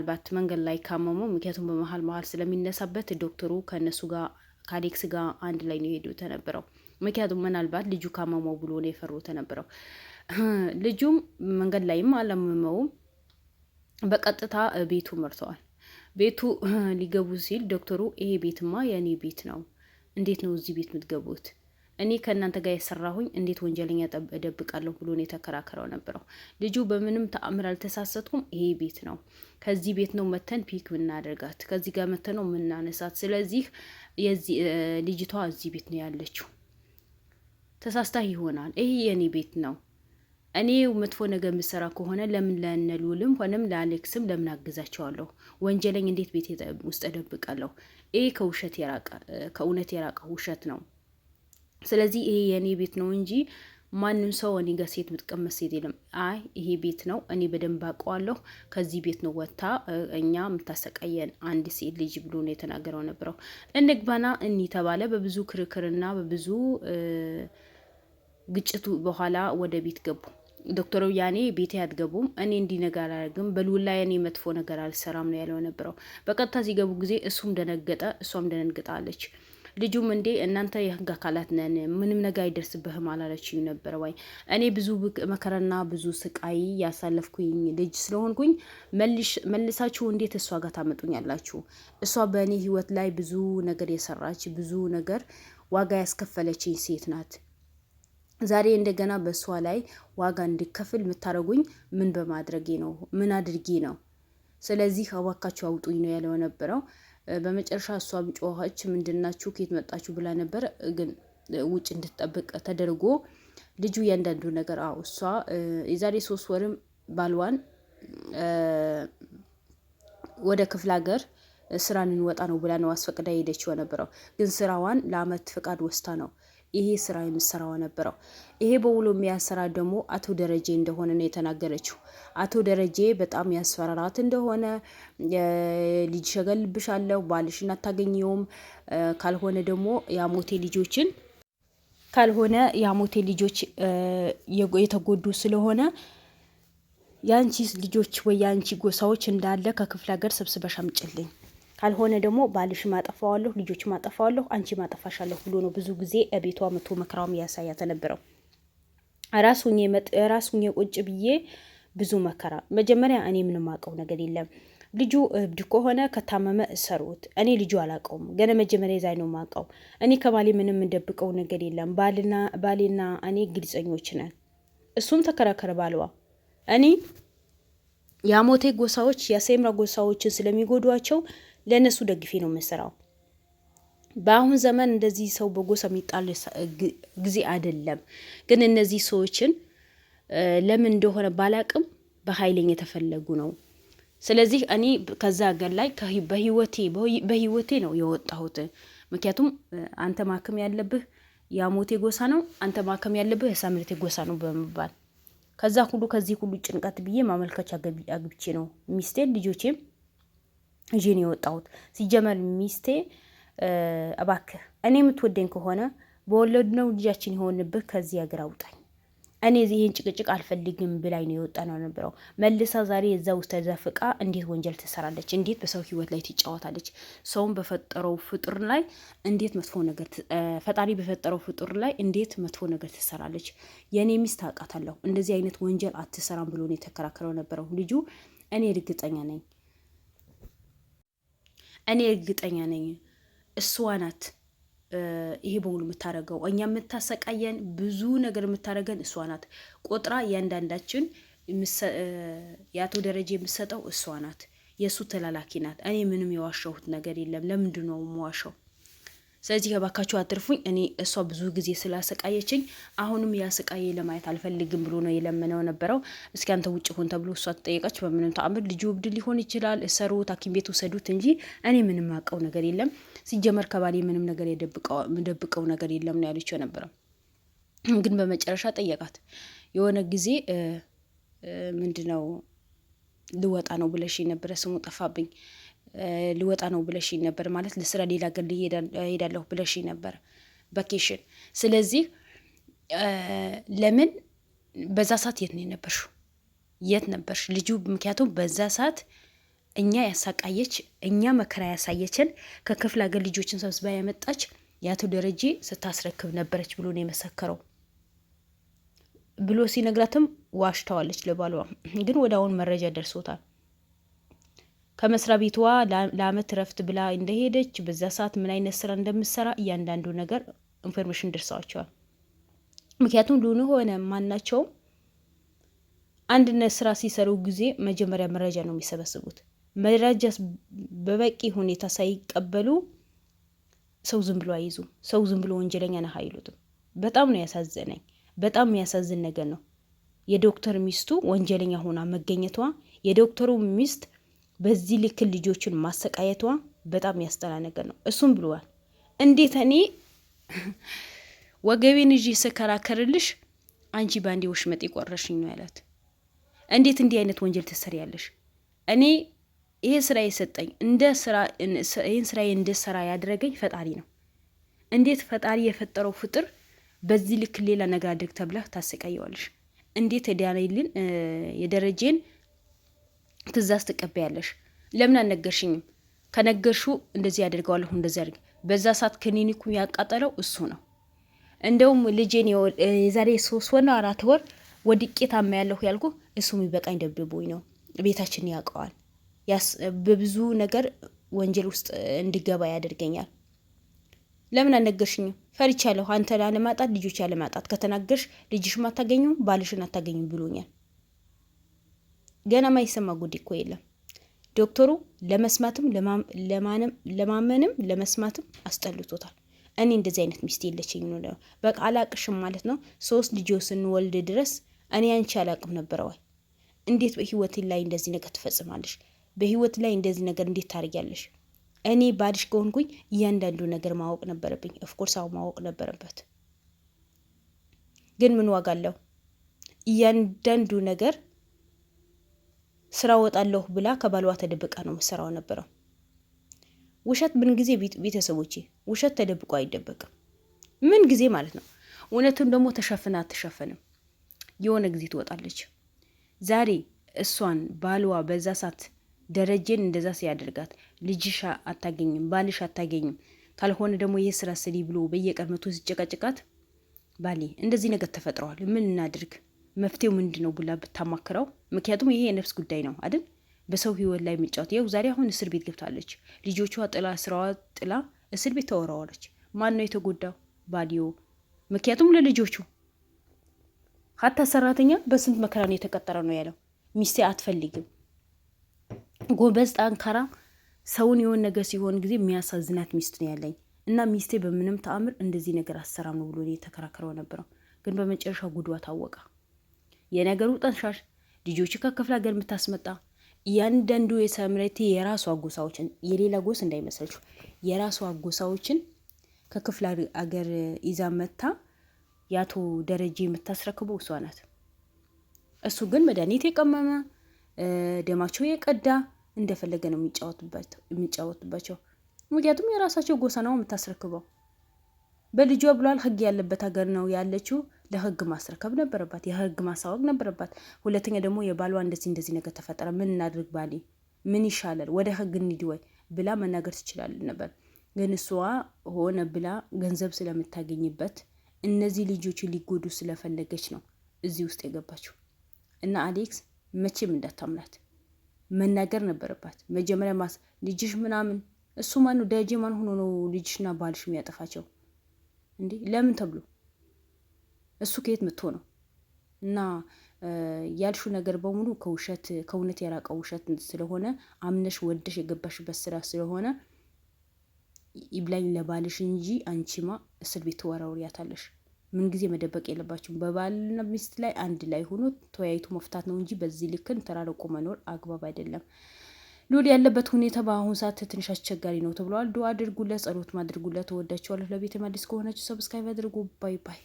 ምናልባት መንገድ ላይ ካመመው ምክንያቱም በመሀል ስለሚነሳበት ዶክተሩ ከነሱ ጋር ከአሌክስ ጋር አንድ ላይ ነው የሄዱት የነበረው። ምክንያቱም ምናልባት ልጁ ካመመው ብሎ ነው የፈሩት የነበረው። ልጁም መንገድ ላይም አላመመውም። በቀጥታ ቤቱ መርተዋል። ቤቱ ሊገቡ ሲል ዶክተሩ ይሄ ቤትማ የእኔ ቤት ነው፣ እንዴት ነው እዚህ ቤት የምትገቡት? እኔ ከእናንተ ጋር የሰራሁኝ እንዴት ወንጀለኛ እደብቃለሁ ብሎ ነው የተከራከረው ነበረው። ልጁ በምንም ተአምር አልተሳሰትኩም፣ ይሄ ቤት ነው፣ ከዚህ ቤት ነው መተን ፒክ ምናደርጋት፣ ከዚህ ጋር መተን ነው ምናነሳት። ስለዚህ ልጅቷ እዚህ ቤት ነው ያለችው፣ ተሳስታ ይሆናል፣ ይሄ የኔ ቤት ነው። እኔ መጥፎ ነገር የምሰራ ከሆነ ለምን ለነሉልም ሆነም ለአሌክስም ለምን አግዛቸዋለሁ? ወንጀለኝ እንዴት ቤት ውስጥ እደብቃለሁ? ይሄ ከእውነት የራቀ ውሸት ነው። ስለዚህ ይሄ የኔ ቤት ነው እንጂ ማንም ሰው እኔ ጋር ሴት ምትቀመጥ ሴት የለም። አይ ይሄ ቤት ነው፣ እኔ በደንብ አውቀዋለሁ። ከዚህ ቤት ነው ወጥታ እኛ የምታሰቃየን አንድ ሴት ልጅ ብሎ ነው የተናገረው ነበረው። እንግባና እኒ ተባለ። በብዙ ክርክርና በብዙ ግጭቱ በኋላ ወደ ቤት ገቡ። ዶክተሩ ያኔ ቤቴ አትገቡም፣ እኔ እንዲህ ነገር አላደርግም፣ በሉላ እኔ መጥፎ ነገር አልሰራም ነው ያለው ነበረው። በቀጥታ ሲገቡ ጊዜ እሱም ደነገጠ፣ እሷም ደነግጣለች። ልጁም እንዴ እናንተ የህግ አካላት ነን፣ ምንም ነገር አይደርስብህም አላለችኝ ነበር ወይ? እኔ ብዙ መከራና ብዙ ስቃይ ያሳለፍኩኝ ልጅ ስለሆንኩኝ መልሳችሁ እንዴት እሷ ጋር ታመጡኛላችሁ? እሷ በእኔ ህይወት ላይ ብዙ ነገር የሰራች ብዙ ነገር ዋጋ ያስከፈለችኝ ሴት ናት። ዛሬ እንደገና በእሷ ላይ ዋጋ እንድከፍል የምታደርጉኝ ምን በማድረጌ ነው? ምን አድርጌ ነው? ስለዚህ እባካችሁ አውጡኝ ነው ያለው ነበረው። በመጨረሻ እሷም ጮኸች። ምንድናችሁ ከየት መጣችሁ ብላ ነበር። ግን ውጭ እንድትጠብቅ ተደርጎ ልጁ እያንዳንዱ ነገር እሷ የዛሬ 3 ወርም ባልዋን ወደ ክፍለ ሀገር ስራን እንወጣ ነው ብላ ነው አስፈቅዳ ሄደችው ነበረው። ግን ስራዋን ለአመት ፍቃድ ወስታ ነው ይሄ ስራ የምሰራው ነበረው። ይሄ በውሎ የሚያሰራ ደግሞ አቶ ደረጀ እንደሆነ ነው የተናገረችው። አቶ ደረጀ በጣም ያስፈራራት እንደሆነ ልጅ ሸገልብሻለሁ፣ ባልሽን አታገኘውም፣ ካልሆነ ደግሞ የአሞቴ ልጆች የተጎዱ ስለሆነ የአንቺ ልጆች ወይ የአንቺ ጎሳዎች እንዳለ ከክፍለ ሀገር ሰብስበሽ አምጪልኝ፣ ካልሆነ ደግሞ ባልሽ ማጠፋዋለሁ፣ ልጆች ማጠፋዋለሁ፣ አንቺ ማጠፋሻለሁ ብሎ ነው ብዙ ጊዜ ቤቷ መቶ መከራም ያሳያተ ነበረው። ራሱኝ ቁጭ ብዬ ብዙ መከራ። መጀመሪያ እኔ ምንም አውቀው ነገር የለም። ልጁ እብድ ከሆነ ከታመመ እሰሩት። እኔ ልጁ አላውቀውም ገና መጀመሪያ ዛይ ነው የማውቀው። እኔ ከባሌ ምንም እንደብቀው ነገር የለም። ባሌና እኔ ግልጸኞች ነን። እሱም ተከራከረ ባልዋ። እኔ የአሞቴ ጎሳዎች የሴምራ ጎሳዎችን ስለሚጎዷቸው ለነሱ ደግፌ ነው የምሰራው። በአሁን ዘመን እንደዚህ ሰው በጎሳ የሚጣል ጊዜ አይደለም። ግን እነዚህ ሰዎችን ለምን እንደሆነ ባላቅም በኃይለኛ የተፈለጉ ነው። ስለዚህ እኔ ከዛ ሀገር ላይ በህይወቴ ነው የወጣሁት። ምክንያቱም አንተ ማከም ያለብህ የአሞቴ ጎሳ ነው፣ አንተ ማከም ያለብህ የሳምርቴ ጎሳ ነው በመባል ከዚህ ሁሉ ጭንቀት ብዬ ማመልከቻ አግብቼ ነው ሚስቴን ልጆቼም እጄ ነው የወጣሁት። ሲጀመር ሚስቴ እባክህ እኔ የምትወደኝ ከሆነ በወለድነው ልጃችን የሆንብህ ከዚህ ሀገር አውጣኝ፣ እኔ ይህን ጭቅጭቅ አልፈልግም ብላኝ ነው የወጣ ነው ነበረው። መልሳ ዛሬ እዛ ውስጥ ተዘፍቃ እንዴት ወንጀል ትሰራለች? እንዴት በሰው ህይወት ላይ ትጫወታለች? ሰውን በፈጠረው ፍጡር ላይ እንዴት ፈጣሪ በፈጠረው ፍጡር ላይ እንዴት መጥፎ ነገር ትሰራለች? የእኔ ሚስት አውቃታለሁ፣ እንደዚህ አይነት ወንጀል አትሰራም ብሎ ነው የተከራከረው ነበረው ልጁ። እኔ እርግጠኛ ነኝ እሷ ናት ይሄ በሙሉ የምታደርገው። እኛ የምታሰቃየን ብዙ ነገር የምታደርገን እሷ ናት። ቆጥራ እያንዳንዳችን የአቶ ደረጀ የምትሰጠው እሷ ናት። የእሱ ተላላኪ ናት። እኔ ምንም የዋሸሁት ነገር የለም። ለምንድን ነው የምዋሸው? ስለዚህ እባካችሁ አትርፉኝ። እኔ እሷ ብዙ ጊዜ ስላሰቃየችኝ አሁንም ያሰቃየ ለማየት አልፈልግም ብሎ ነው የለመነው ነበረው። እስኪ አንተ ውጭ ሆን ተብሎ እሷ ተጠየቀች። በምንም ተአምር ልጁ እብድ ሊሆን ይችላል፣ እሰሩት፣ ሐኪም ቤት ውሰዱት እንጂ እኔ ምንም አውቀው ነገር የለም። ሲጀመር ከባሌ ምንም ነገር የደብቀው ነገር የለም ነው ያለችው ነበረው። ግን በመጨረሻ ጠየቃት። የሆነ ጊዜ ምንድነው ልወጣ ነው ብለሽ ነበረ፣ ስሙ ጠፋብኝ። ልወጣ ነው ብለሽ ነበር ማለት ለስራ ሌላ ሀገር ሄዳለሁ ብለሽ ነበር ቫኬሽን። ስለዚህ ለምን በዛ ሰዓት የት ነበርሽ? ልጁ ምክንያቱም በዛ ሰዓት እኛ ያሳቃየች፣ እኛ መከራ ያሳየችን፣ ከክፍለ ሀገር ልጆችን ሰብስባ ያመጣች የአቶ ደረጀ ስታስረክብ ነበረች ብሎ ነው የመሰከረው። ብሎ ሲነግራትም ዋሽተዋለች ለባሏ። ግን ወደ አሁን መረጃ ደርሶታል። ከመስሪያ ቤቷ ለአመት ረፍት ብላ እንደሄደች በዛ ሰዓት ምን አይነት ስራ እንደምትሰራ እያንዳንዱ ነገር ኢንፎርሜሽን ደርሰዋቸዋል። ምክንያቱም ሉኑ ሆነ ማናቸውም አንድነት ስራ ሲሰሩ ጊዜ መጀመሪያ መረጃ ነው የሚሰበስቡት። መረጃ በበቂ ሁኔታ ሳይቀበሉ ሰው ዝም ብሎ አይዙም። ሰው ዝም ብሎ ወንጀለኛ ነህ አይሉትም። በጣም ነው ያሳዘነኝ። በጣም የሚያሳዝን ነገር ነው። የዶክተር ሚስቱ ወንጀለኛ ሆና መገኘቷ፣ የዶክተሩ ሚስት በዚህ ልክ ልጆችን ማሰቃየቷ በጣም ያስጠላ ነገር ነው። እሱም ብለዋል፣ እንዴት እኔ ወገቤን ይዤ ስከራከርልሽ አንቺ ባንዴ ወሽመጥ ቆረሽኝ ነው ያላት። እንዴት እንዲህ አይነት ወንጀል ትሰሪያለሽ? እኔ ይሄ ስራ የሰጠኝ ይህን ስራ እንድሰራ ያደረገኝ ፈጣሪ ነው። እንዴት ፈጣሪ የፈጠረው ፍጥር በዚህ ልክ ሌላ ነገር አድርግ ተብለህ ታሰቃየዋለሽ? እንዴት ዳንኤልን የደረጀን ትእዛዝ ትቀበያለሽ? ለምን አልነገርሽኝም? ከነገርሽው እንደዚህ ያደርገዋለሁ እንደዚህ አድርግ። በዛ ሰዓት ክሊኒኩ ያቃጠለው እሱ ነው። እንደውም ልጄን የዛሬ 3 ወር 4 ወር ወድቄ ታማ ያለሁ ያልኩ እሱ የሚበቃኝ ደብድቦኝ ነው። ቤታችን ያውቀዋል። በብዙ ነገር ወንጀል ውስጥ እንድገባ ያደርገኛል። ለምን አልነገርሽኝም? ፈርቻለሁ። አንተ ላለማጣት ልጆች ያለማጣት ከተናገርሽ ልጅሽም አታገኙም ባልሽን አታገኙም ብሎኛል። ገና ማይሰማ ጉድ እኮ የለም። ዶክተሩ ለመስማትም ለማመንም ለመስማትም አስጠልቶታል። እኔ እንደዚህ አይነት ሚስት የለችኝ ነው በቃ አላቅሽም ማለት ነው። 3 ልጆች ስንወልድ ድረስ እኔ አንቺ አላቅም ነበረ ወይ? እንዴት በህይወት ላይ እንደዚህ ነገር ትፈጽማለሽ? በህይወት ላይ እንደዚህ ነገር እንዴት ታደርጊያለሽ? እኔ ባልሽ ከሆንኩኝ እያንዳንዱ ነገር ማወቅ ነበረብኝ። ኦፍኮርስ አው ማወቅ ነበረበት። ግን ምን ዋጋ አለው? እያንዳንዱ ነገር ስራ ወጣለሁ ብላ ከባሏ ተደብቃ ነው መሰራው ነበረው። ውሸት ምን ጊዜ ቤተሰቦቼ ውሸት ተደብቆ አይደበቅም። ምን ጊዜ ማለት ነው። እውነቱን ደግሞ ተሸፍና አትሸፈንም። የሆነ ጊዜ ትወጣለች። ዛሬ እሷን ባልዋ በዛ ሰዓት ደረጀን እንደዛ ሲያደርጋት ልጅሽ አታገኝም ባልሽ አታገኝም ካልሆነ ደግሞ ይሄ ስራ ስሪ ብሎ በየቀን መቶ ሲጨቃጭቃት ባሌ እንደዚህ ነገር ተፈጥሯል ምን እናድርግ መፍትሄው ምንድነው ብላ ብታማክረው፣ ምክንያቱም ይሄ የነፍስ ጉዳይ ነው አይደል? በሰው ህይወት ላይ የሚጫወት ይኸው ዛሬ አሁን እስር ቤት ገብታለች። ልጆቿ ጥላ ስራዋ ጥላ እስር ቤት ተወራወረች። ማን ነው የተጎዳው? ባልዮ። ምክንያቱም ለልጆቹ ሀታ ሰራተኛ በስንት መከራ ነው የተቀጠረ ነው ያለው። ሚስቴ አትፈልግም ጎበዝ ጠንካራ ሰውን የሆነ ነገር ሲሆን ጊዜ የሚያሳዝናት ሚስት ነው ያለኝ እና ሚስቴ በምንም ተአምር እንደዚህ ነገር አሰራም ነው ብሎ የተከራከረው ነበረው። ግን በመጨረሻ ጉዷ ታወቀ። የነገሩ ጠንሻሽ ልጆች ከክፍለ ሀገር የምታስመጣ እያንዳንዱ የሰምረቴ የራሷ አጎሳዎችን የሌላ ጎስ እንዳይመስላችሁ የራሷ አጎሳዎችን ከክፍለ ሀገር ይዛ መታ ያቶ ደረጀ የምታስረክበው እሷ ናት። እሱ ግን መድኃኒት የቀመመ ደማቸው የቀዳ እንደፈለገ ነው የሚጫወቱባቸው። ምክንያቱም የራሳቸው ጎሳ ነው የምታስረክበው። በልጇ ብሏል። ህግ ያለበት ሀገር ነው ያለችው። ለህግ ማስረከብ ነበረባት፣ የህግ ማሳወቅ ነበረባት። ሁለተኛ ደግሞ የባሏ እንደዚህ ነገር ተፈጠረ፣ ምን እናድርግ ባሌ፣ ምን ይሻላል፣ ወደ ህግ እንሂድ ወይ ብላ መናገር ትችላለን ነበር። ግን እሷ ሆነ ብላ ገንዘብ ስለምታገኝበት እነዚህ ልጆች ሊጎዱ ስለፈለገች ነው እዚህ ውስጥ የገባችው። እና አሌክስ መቼም እንዳታምናት መናገር ነበረባት መጀመሪያ። ልጅሽ ምናምን እሱ ማን ደረጀ ማን ሆኖ ነው ልጅሽና ባልሽ የሚያጠፋቸው እንዴ? ለምን ተብሎ እሱ ከየት መጥቶ ነው? እና ያልሹ ነገር በሙሉ ከእውነት የራቀው ውሸት ስለሆነ አምነሽ ወደሽ የገባሽበት ስራ ስለሆነ ይብላኝ ለባልሽ እንጂ አንቺማ እስር ቤት ትወራውሪያታለሽ። ምን ጊዜ መደበቅ የለባችሁም። በባልና ሚስት ላይ አንድ ላይ ሆኖ ተወያይቶ መፍታት ነው እንጂ በዚህ ልክን ተራርቆ መኖር አግባብ አይደለም። ሉል ያለበት ሁኔታ በአሁኑ ሰዓት ትንሽ አስቸጋሪ ነው ተብሏል። ዱአ አድርጉለት፣ ጸሎት ማድርጉለት። ተወዳችኋለሁ። ለቤት አዲስ ከሆናችሁ ሰብስክራይብ አድርጉ። ባይ ባይ።